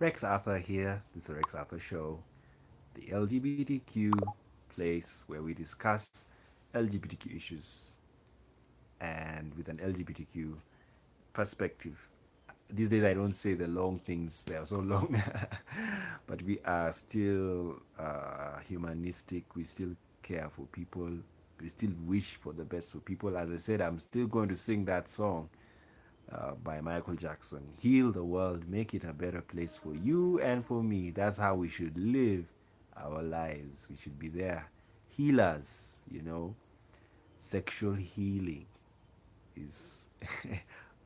Rex Arthur here. This is the Rex Arthur Show, the LGBTQ place where we discuss LGBTQ issues and with an LGBTQ perspective. These days I don't say the long things, they are so long, but we are still humanistic, we still care for people, we still wish for the best for people. As I said, I'm still going to sing that song by Michael Jackson. Heal the world, make it a better place for you and for me. That's how we should live our lives. We should be there. Healers. Sexual healing is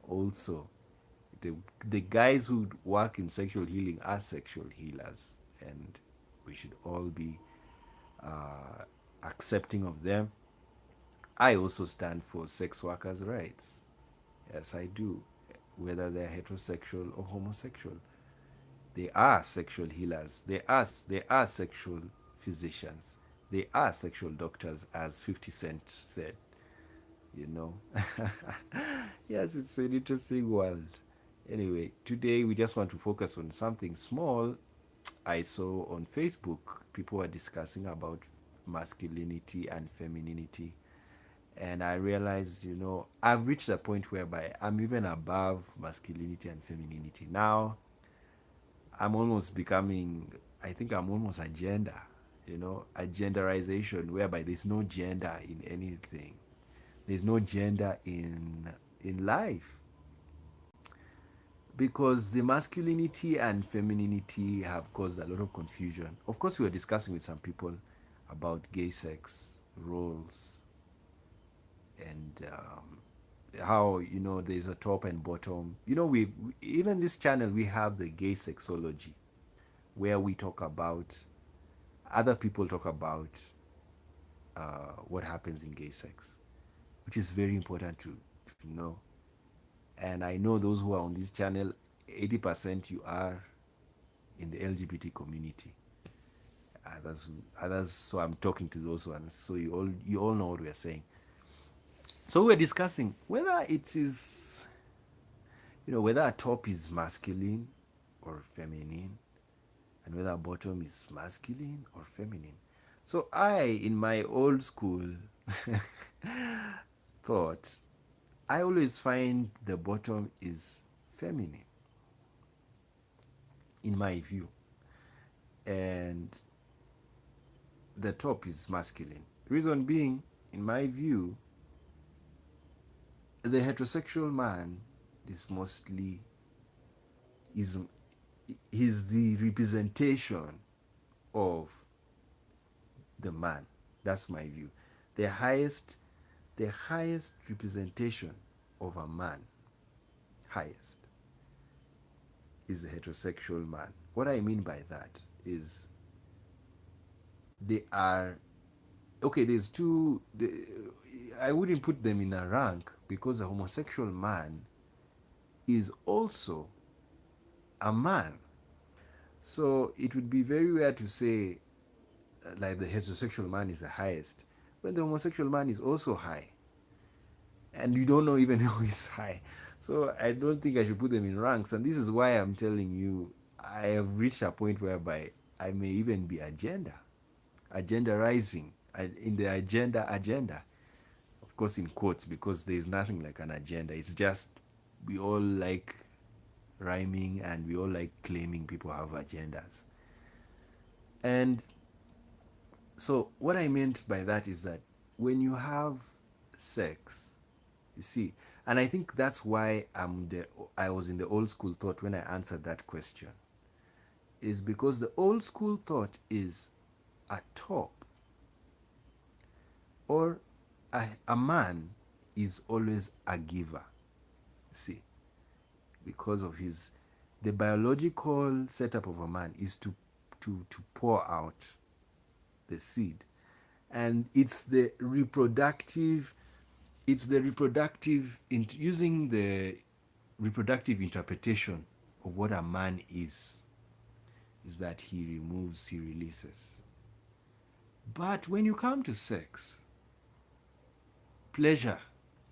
also the the guys who work in sexual healing are sexual healers, and we should all be accepting of them. I also stand for sex workers' rights. Yes, I do. Whether they're heterosexual or homosexual, they are sexual healers. They are sexual physicians. They are sexual doctors, as 50 Cent said. You know. Yes, it's an interesting world. Anyway, today we just want to focus on something small. I saw on Facebook people were discussing about masculinity and femininity, and I realized, I've reached a point whereby I'm even above masculinity and femininity. Now I'm almost becoming, I think I'm almost a gender, a genderization whereby there's no gender in anything. There's no gender in life, because the masculinity and femininity have caused a lot of confusion. Of course, we were discussing with some people about gay sex roles, and how there's a top and bottom. We even this channel, we have the gay sexology, where we talk about, other people talk about what happens in gay sex, which is very important to know. And I know those who are on this channel, 80% you are in the LGBT community. Others. So I'm talking to those ones. So you all know what we are saying. So we're discussing whether it is, whether a top is masculine or feminine, and whether a bottom is masculine or feminine. So in my old school thought, I always find the bottom is feminine, in my view, and the top is masculine. Reason being, in my view, the heterosexual man is mostly is he's the representation of the man. That's my view. The highest representation of a man, highest, is the heterosexual man. What I mean by that is, they are okay. There's two. I wouldn't put them in a rank, because a homosexual man is also a man. So it would be very weird to say, like, the heterosexual man is the highest when the homosexual man is also high, and you don't know even who is high. So I don't think I should put them in ranks, and this is why I'm telling you, I have reached a point whereby I may even be agenderizing, in the agenda, of course in quotes, because there is nothing like an agenda. It's just, we all like rhyming, and we all like claiming people have agendas. And so what I meant by that is that when you have sex, you see, and I think that's why I was in the old school thought when I answered that question, is because the old school thought is a top, or a man is always a giver. See, because of the biological setup of a man is to pour out the seed, and using the reproductive interpretation of what a man is that he removes, he releases. But when you come to sex, pleasure,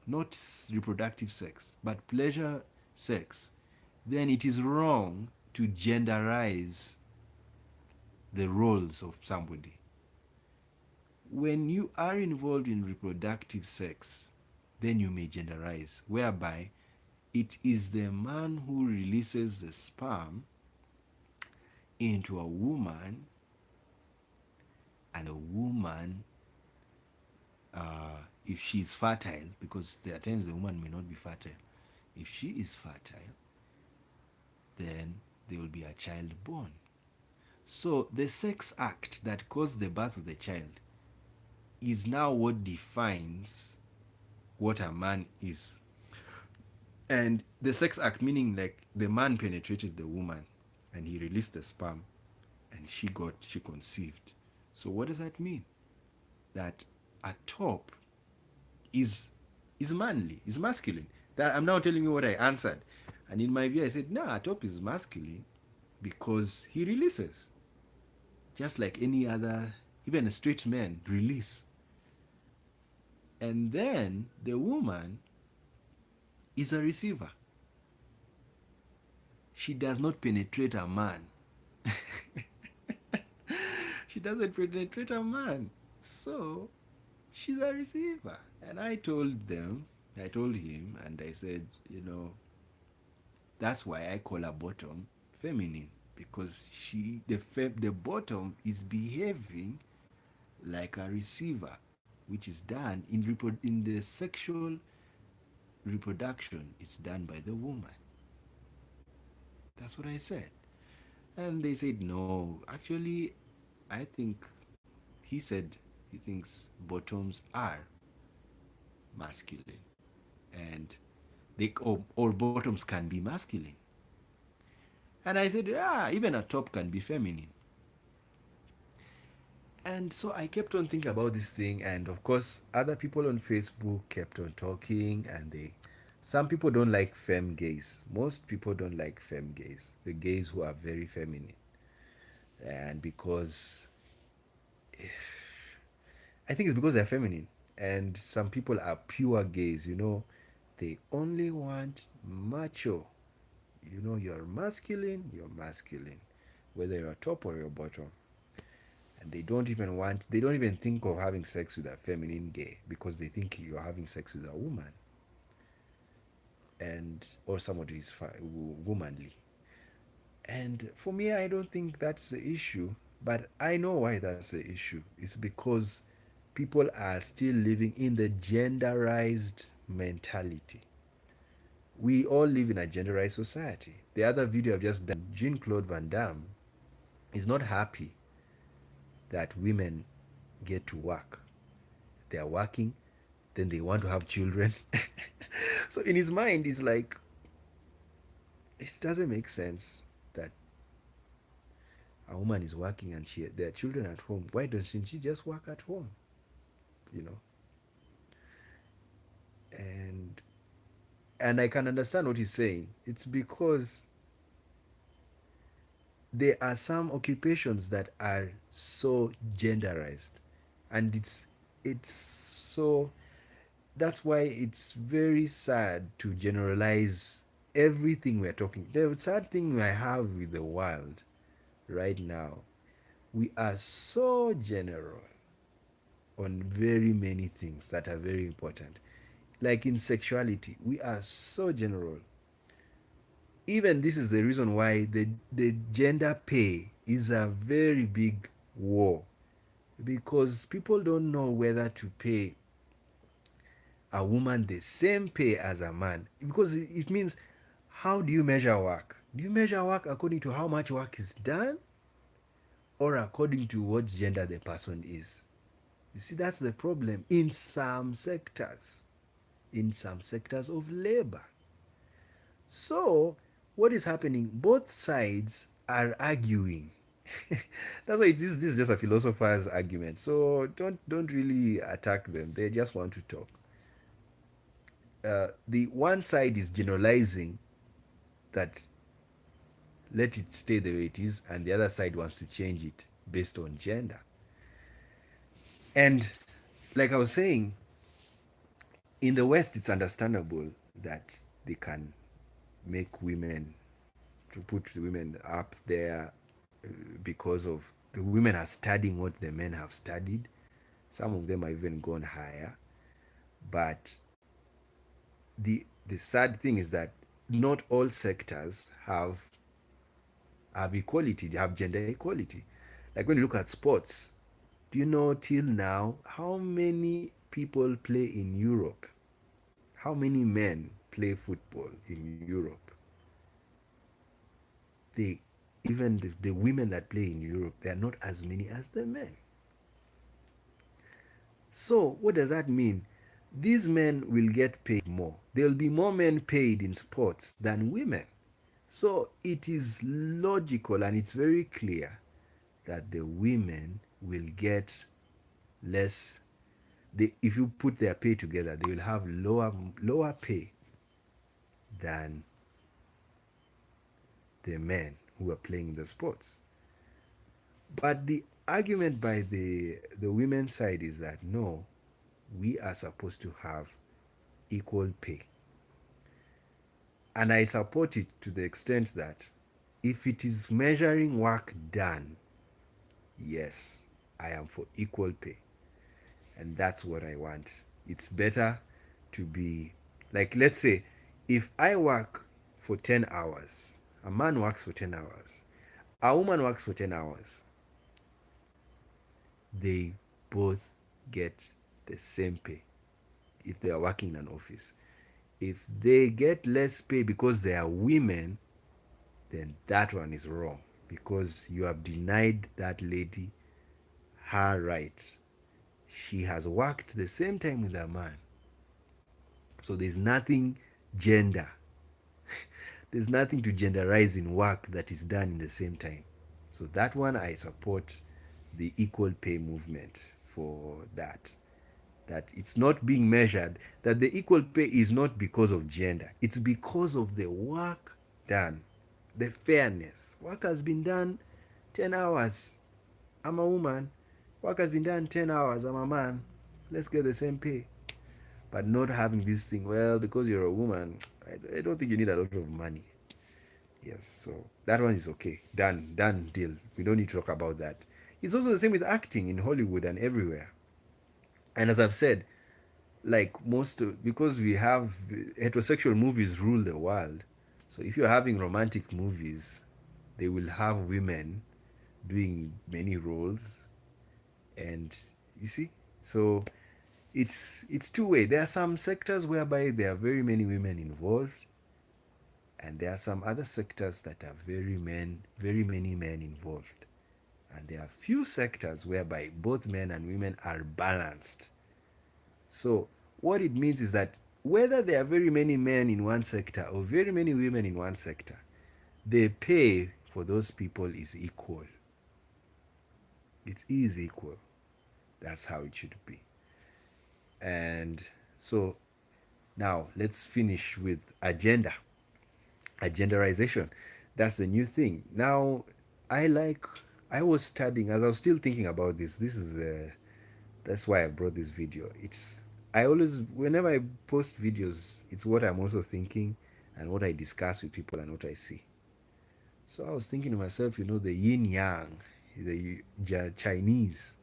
not reproductive sex, but pleasure sex, then it is wrong to genderize the roles of somebody. When you are involved in reproductive sex, then you may genderize, whereby it is the man who releases the sperm into a woman, and a woman, if she's fertile, because there are times the woman may not be fertile, if she is fertile, then there will be a child born. So the sex act that caused the birth of the child is now what defines what a man is. And the sex act, meaning like the man penetrated the woman and he released the sperm and she conceived. So what does that mean? That a top is manly, is masculine. That I'm now telling you what I answered. And in my view, I said, no, a top is masculine because he releases. Just like any other, even a straight man release. And then the woman is a receiver. She does not penetrate a man. She doesn't penetrate a man. So she's a receiver. And I told him, and I said, that's why I call her bottom feminine, because the bottom is behaving like a receiver, which is done in the sexual reproduction. It's done by the woman. That's what I said. And they said, no, actually, I think, he said he thinks bottoms are masculine. And or bottoms can be masculine. And I said, yeah, even a top can be feminine. And so I kept on thinking about this thing, and of course, other people on Facebook kept on talking, and some people don't like femme gays. Most people don't like femme gays, the gays who are very feminine. And because I think it's because they're feminine, and some people are pure gays, they only want macho. You're masculine, whether you're top or you're bottom. And they don't even think of having sex with a feminine gay because they think you're having sex with a woman, and or somebody is womanly. And for me, I don't think that's the issue, but I know why that's the issue. It's because people are still living in the genderized mentality. We all live in a genderized society. The other video I've just done, Jean-Claude Van Damme is not happy that women get to work. They are working, then they want to have children. So in his mind, it's like, it doesn't make sense that a woman is working and there are children at home. Why doesn't she just work at home? You know? And I can understand what he's saying. It's because there are some occupations that are so genderized, and it's so that's why it's very sad to generalize everything we're talking. The sad thing I have with the world right now, we are so general on very many things that are very important. Like in sexuality, we are so general. Even this is the reason why the gender pay is a very big war, because people don't know whether to pay a woman the same pay as a man, because it means, how do you measure work? Do you measure work according to how much work is done, or according to what gender the person is? You see, that's the problem in some sectors of labor. So what is happening? Both sides are arguing. That's why this is just a philosopher's argument. So don't really attack them. They just want to talk. The one side is generalizing that let it stay the way it is, and the other side wants to change it based on gender. And like I was saying, in the West, it's understandable that they can make women to put the women up there because of the women are studying what the men have studied. Some of them have even gone higher. But the sad thing is that not all sectors have equality, they have gender equality. Like when you look at sports, do you know till now how many people play in Europe? How many men play football in Europe? They even the women that play in Europe, they are not as many as the men. So what does that mean? These men will get paid more. There will be more men paid in sports than women. So it is logical and it's very clear that the women will get less. If you put their pay together, they will have lower pay than the men who are playing the sports. But the argument by the women's side is that no, we are supposed to have equal pay. And I support it to the extent that if it is measuring work done, yes, I am for equal pay. And that's what I want. It's better to be like, let's say, if I work for 10 hours, a man works for 10 hours, a woman works for 10 hours, they both get the same pay if they are working in an office. If they get less pay because they are women, then that one is wrong because you have denied that lady her right. She has worked the same time with a man. So there's nothing gender. There's nothing to genderize in work that is done in the same time. So that one I support the equal pay movement for that. That it's not being measured, that the equal pay is not because of gender, it's because of the work done, the fairness. Work has been done 10 hours. I'm a woman. Work has been done 10 hours. I'm a man. Let's get the same pay. But not having this thing, well, because you're a woman, I don't think you need a lot of money. Yes, so that one is okay. Done deal. We don't need to talk about that. It's also the same with acting in Hollywood and everywhere. And as I've said, like because we have heterosexual movies rule the world. So if you're having romantic movies, they will have women doing many roles, and you see, so it's two-way. There are some sectors whereby there are very many women involved, and there are some other sectors that are very many men involved, and there are few sectors whereby both men and women are balanced. So what it means is that whether there are very many men in one sector or very many women in one sector, the pay for those people is equal. It is equal. That's how it should be. And so now let's finish with agenderization. That's the new thing. Now, I was studying as I was still thinking about this. That's why I brought this video. I always, whenever I post videos, it's what I'm also thinking and what I discuss with people and what I see. So I was thinking to myself, the yin yang, the Chinese,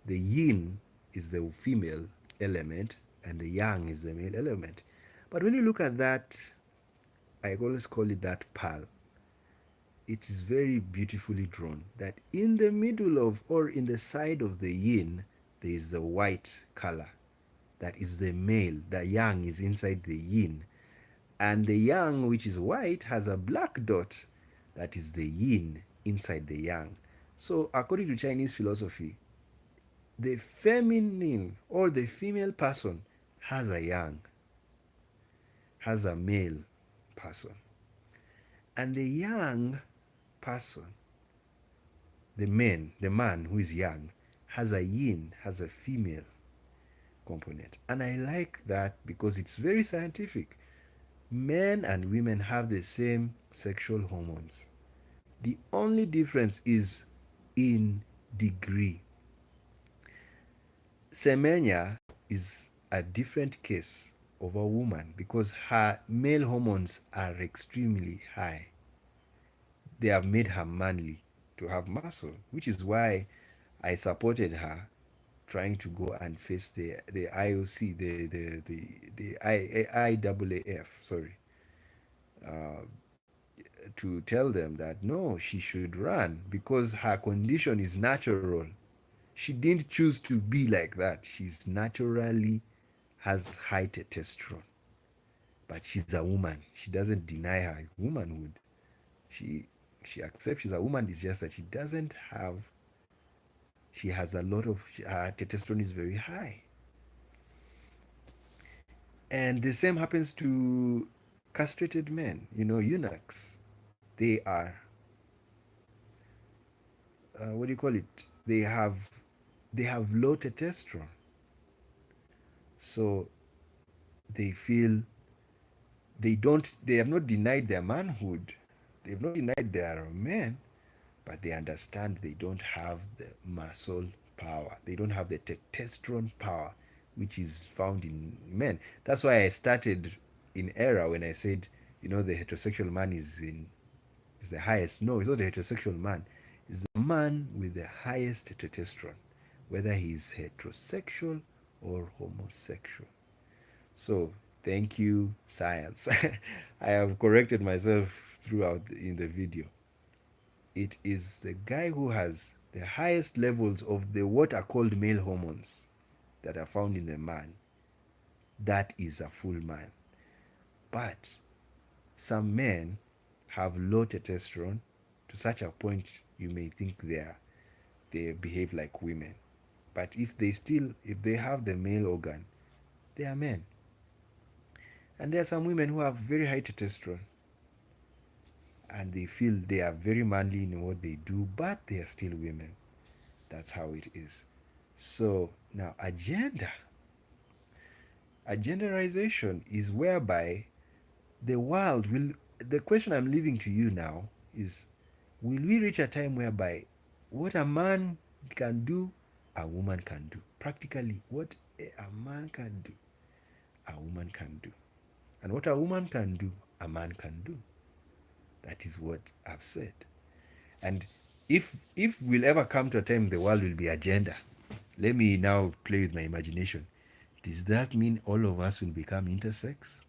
the yin is the female element and the yang is the male element. But when you look at that, I always call it that pearl. It is very beautifully drawn that in the middle of or in the side of the yin, there is the white color. That is the male. The yang is inside the yin. And the yang, which is white, has a black dot. That is the yin inside the yang. So according to Chinese philosophy, the feminine or the female person has a yang, has a male person. And the yang person, the man who is young, has a yin, has a female component. And I like that because it's very scientific. Men and women have the same sexual hormones. The only difference is in degree. Semenya is a different case of a woman because her male hormones are extremely high. they have made her manly to have muscle, which is why I supported her trying to go and face the IOC, the IAAF, sorry, to tell them that no, she should run because her condition is natural. She didn't choose to be like that. She's naturally has high testosterone, but she's a woman. She doesn't deny her womanhood. She she accepts she's a woman. It's just that she doesn't have. She has a lot of her testosterone is very high, and the same happens to castrated men. You know, eunuchs. They are what do you call it? They have low testosterone, so they feel they have not denied their manhood. They have not denied they are men, but they understand they don't have the muscle power. They don't have the testosterone power, which is found in men. That's why I started in era when I said, you know, the heterosexual man is the highest. No, it's not the heterosexual man. It's the man with the highest testosterone, whether he's heterosexual or homosexual. So thank you, science. I have corrected myself throughout in the video. It is the guy who has the highest levels of the what are called male hormones that are found in the man. That is a full man. But some men have low testosterone to such a point you may think they behave like women. But if they have the male organ, they are men. And there are some women who have very high testosterone and they feel they are very manly in what they do, but they are still women. That's how it is. So now agenderization is whereby the world will. The question I'm leaving to you now is: will we reach a time whereby what a man can do, a woman can do? Practically, what a man can do, a woman can do, and what a woman can do, a man can do. That is what I've said. And if we'll ever come to a time the world will be agenda, let me now play with my imagination. Does that mean all of us will become intersex?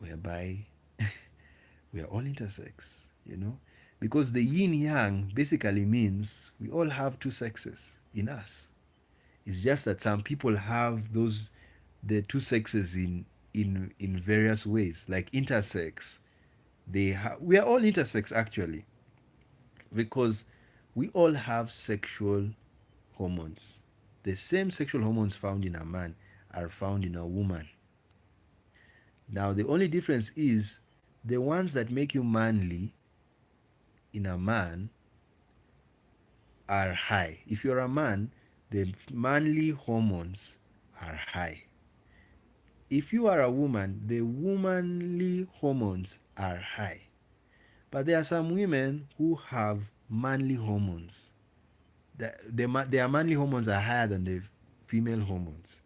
Whereby we are all intersex, you know? Because the yin yang basically means we all have two sexes in us. It's just that some people have the two sexes in various ways, like intersex. We are all intersex actually, because we all have sexual hormones. The same sexual hormones found in a man are found in a woman. Now, the only difference is the ones that make you manly in a man are high. If you're a man, the manly hormones are high. If you are a woman, the womanly hormones are high. But there are some women who have manly hormones. Their manly hormones are higher than the female hormones.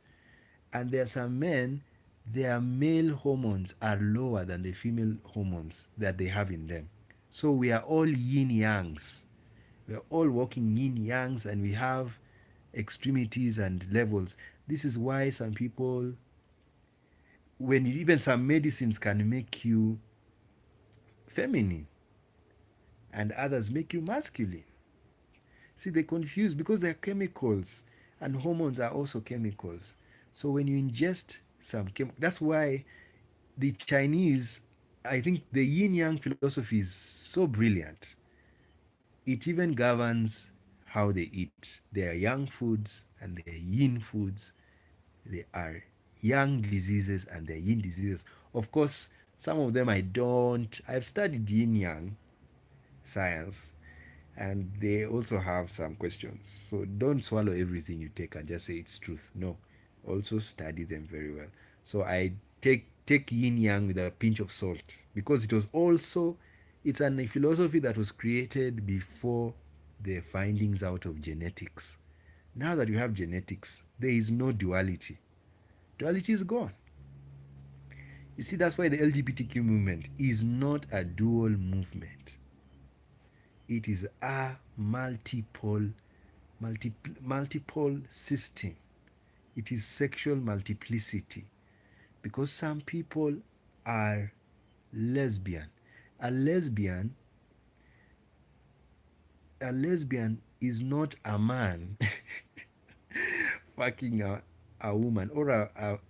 And there are some men, their male hormones are lower than the female hormones that they have in them. So we are all yin yangs. We are all walking yin yangs and we have extremities and levels. This is why some people, even some medicines can make you feminine and others make you masculine. See, they confuse because they're chemicals and hormones are also chemicals. So when you ingest that's why the Chinese, I think the yin yang philosophy is so brilliant. It even governs how they eat. There are yang foods and there are yin foods. There are yang diseases and there are yin diseases. Of course, some of them I've studied yin yang science and they also have some questions. So don't swallow everything you take and just say it's truth. No, also study them very well. So I take yin yang with a pinch of salt because it's a philosophy that was created before the findings out of genetics. Now that you have genetics, there is no duality. Duality is gone. You see, that's why the LGBTQ movement is not a dual movement. It is a multiple system. It is sexual multiplicity, because some people are lesbian. A lesbian, a lesbian is not a man fucking a woman, or a,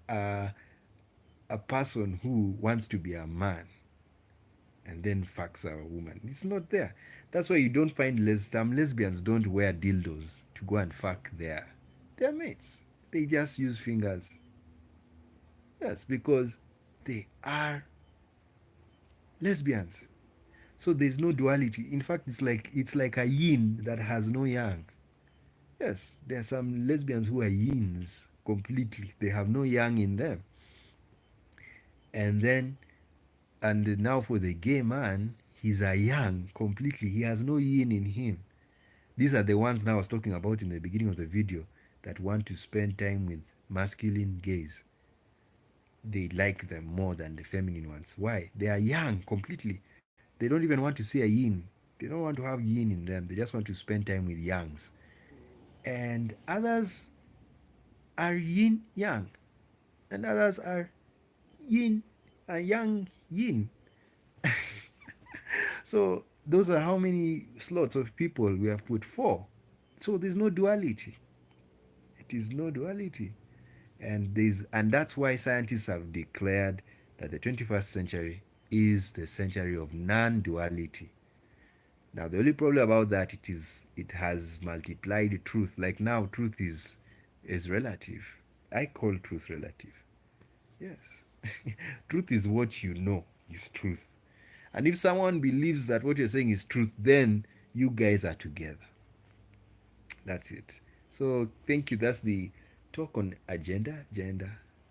a person who wants to be a man and then fucks a woman. It's not there. That's why you don't find some lesbians don't wear dildos to go and fuck their mates. They just use fingers. Yes, because they are lesbians. So there's no duality. In fact, it's like a yin that has no yang. Yes, there are some lesbians who are yins completely. They have no yang in them. And then, and now for the gay man, he's a yang completely. He has no yin in him. These are the ones now I was talking about in the beginning of the video that want to spend time with masculine gays. They like them more than the feminine ones. Why? They are yang completely. They don't even want to see a yin. They don't want to have yin in them. They just want to spend time with yangs. And others are yin yang. And others are yin and yang yin. So those are how many slots of people we have put? Four. So there's no duality. It is no duality. And that's why scientists have declared that the 21st century is the century of non-duality. Now the only problem about that, it has multiplied truth. Like now truth is relative. I call truth relative. Yes. Truth is what you know is truth. And if someone believes that what you're saying is truth, then you guys are together. That's it. So thank you. That's the talk on agenda, and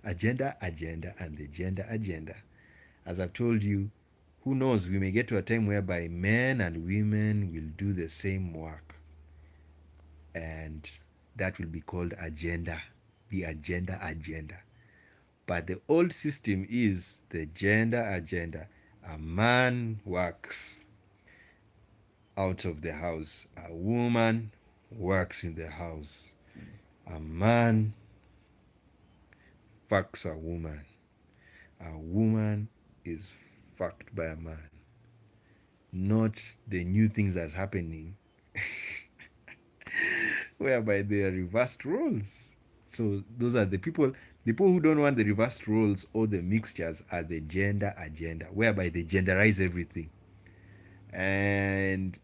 the gender agenda. As I've told you, who knows, we may get to a time whereby men and women will do the same work. And that will be called agenda, the agenda. But the old system is the gender agenda. A man works out of the house, a woman works in the house, a man fucks a woman is fucked by a man. Not the new things that's happening whereby they are reversed roles. So those are the people who don't want the reversed roles or the mixtures are the gender agenda, whereby they genderize everything. And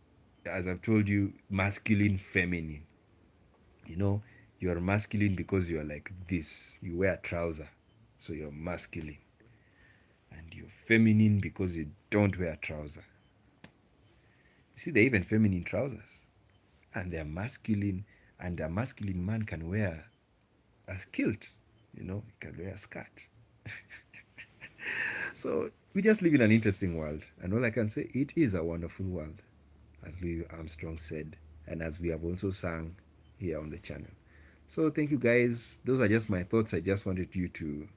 as I've told you, masculine, feminine. You know, you are masculine because you are like this. You wear a trouser, so you're masculine. And you're feminine because you don't wear a trouser. You see, they're even feminine trousers. And they're masculine, and a masculine man can wear a kilt. You know, he can wear a skirt. So we just live in an interesting world. And all I can say, it is a wonderful world, as Louis Armstrong said, and as we have also sung here on the channel. So thank you guys. Those are just my thoughts. I just wanted you to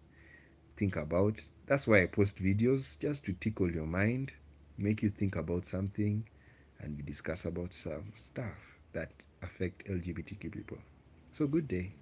think about. That's why I post videos, just to tickle your mind, make you think about something, and we discuss about some stuff that affect LGBTQ people. So good day.